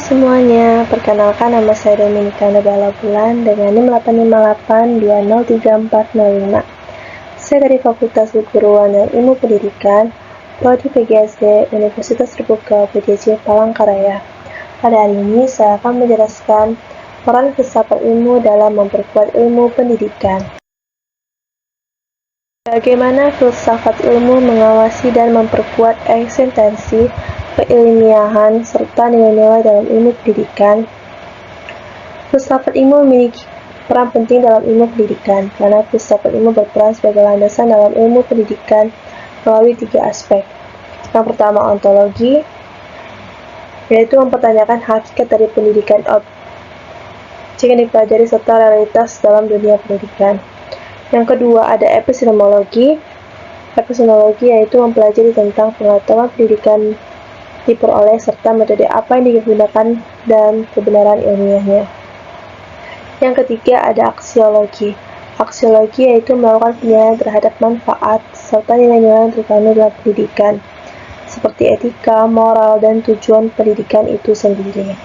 semuanya, perkenalkan nama saya Dominika Nabala Bulan dengan NIM 858203405. Saya dari Fakultas Keguruan dan Ilmu Pendidikan, Prodi PGSD, Universitas Terbuka PJJ Palangkaraya. Pada hari ini saya akan menjelaskan peran filsafat ilmu dalam memperkuat ilmu pendidikan. Bagaimana filsafat ilmu mengawasi dan memperkuat eksistensi keilmiahan serta nilai-nilai dalam ilmu pendidikan. Filsafat ilmu memiliki peran penting dalam ilmu pendidikan, karena filsafat ilmu berperan sebagai landasan dalam ilmu pendidikan melalui 3 aspek. Yang pertama, ontologi, yaitu mempertanyakan hakikat dari pendidikan objek yang dipelajari serta realitas dalam dunia pendidikan. Yang kedua, ada epistemologi. Epistemologi yaitu mempelajari tentang pengetahuan pendidikan diperoleh serta metode apa yang digunakan dan kebenaran ilmiahnya. Yang ketiga, ada aksiologi. Aksiologi yaitu melakukan penilaian terhadap manfaat serta nilai-nilai yang terkandung dalam pendidikan, seperti etika, moral, dan tujuan pendidikan itu sendiri.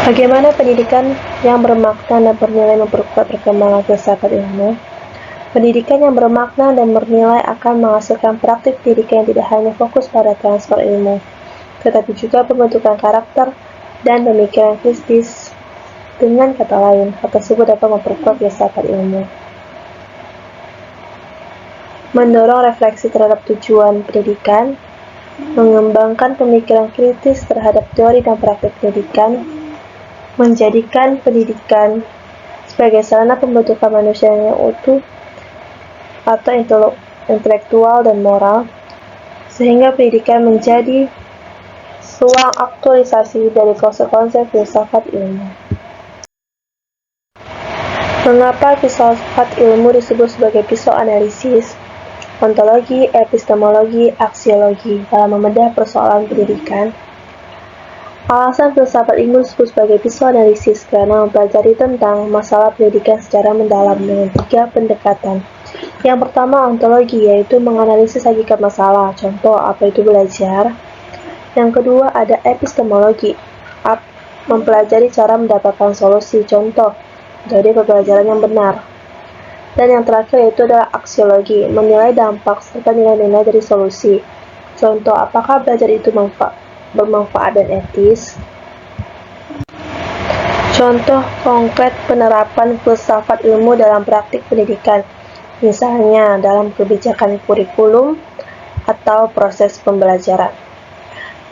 Bagaimana pendidikan yang bermakna dan bernilai memperkuat perkembangan filsafat ilmu? Pendidikan yang bermakna dan bernilai akan menghasilkan praktik pendidikan yang tidak hanya fokus pada transfer ilmu, tetapi juga pembentukan karakter dan pemikiran kritis. Dengan kata lain, hal tersebut dapat memperkuat filsafat ilmu. Mendorong refleksi terhadap tujuan pendidikan, mengembangkan pemikiran kritis terhadap teori dan praktik pendidikan, menjadikan pendidikan sebagai sarana pembentukan manusia yang utuh atau intelektual dan moral, sehingga pendidikan menjadi ruang aktualisasi dari konsep-konsep filsafat ilmu. Mengapa filsafat ilmu disebut sebagai pisau analisis, ontologi, epistemologi, aksiologi dalam membedah persoalan pendidikan? Alasan filsafat ilmu disebut sebagai pisau analisis karena mempelajari tentang masalah pendidikan secara mendalam dengan 3 pendekatan. Yang pertama, ontologi, yaitu menganalisis hakikat masalah, contoh apa itu belajar. Yang kedua, ada epistemologi, mempelajari cara mendapatkan solusi, contoh jadi pembelajaran yang benar. Dan yang terakhir yaitu adalah aksiologi, menilai dampak serta nilai-nilai dari solusi, contoh apakah belajar itu bermanfaat dan etis. Contoh konkret penerapan filsafat ilmu dalam praktik pendidikan, misalnya dalam kebijakan kurikulum atau proses pembelajaran.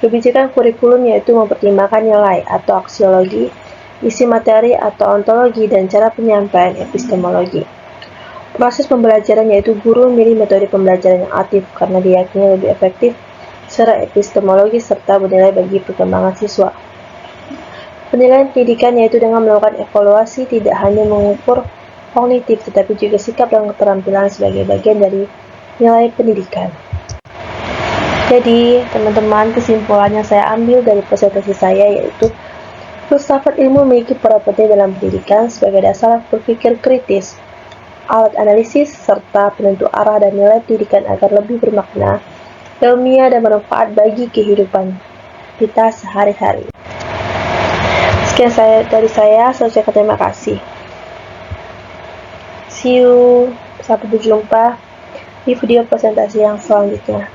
Kebijakan kurikulum yaitu mempertimbangkan nilai atau aksiologi, isi materi atau ontologi, dan cara penyampaian epistemologi. Proses pembelajaran yaitu guru memilih metode pembelajaran yang aktif karena diyakini lebih efektif secara epistemologi serta bernilai bagi perkembangan siswa. Penilaian pendidikan yaitu dengan melakukan evaluasi tidak hanya mengukur kognitif tetapi juga sikap dan keterampilan sebagai bagian dari nilai pendidikan. Jadi, teman-teman, kesimpulan yang saya ambil dari presentasi saya yaitu filsafat ilmu memiliki peran penting dalam pendidikan sebagai dasar berpikir kritis, alat analisis, serta penentu arah dan nilai pendidikan agar lebih bermakna, ilmiah, dan bermanfaat bagi kehidupan kita sehari-hari. Sekian dari saya ucapkan terima kasih. See you, sampai berjumpa di video presentasi yang selanjutnya.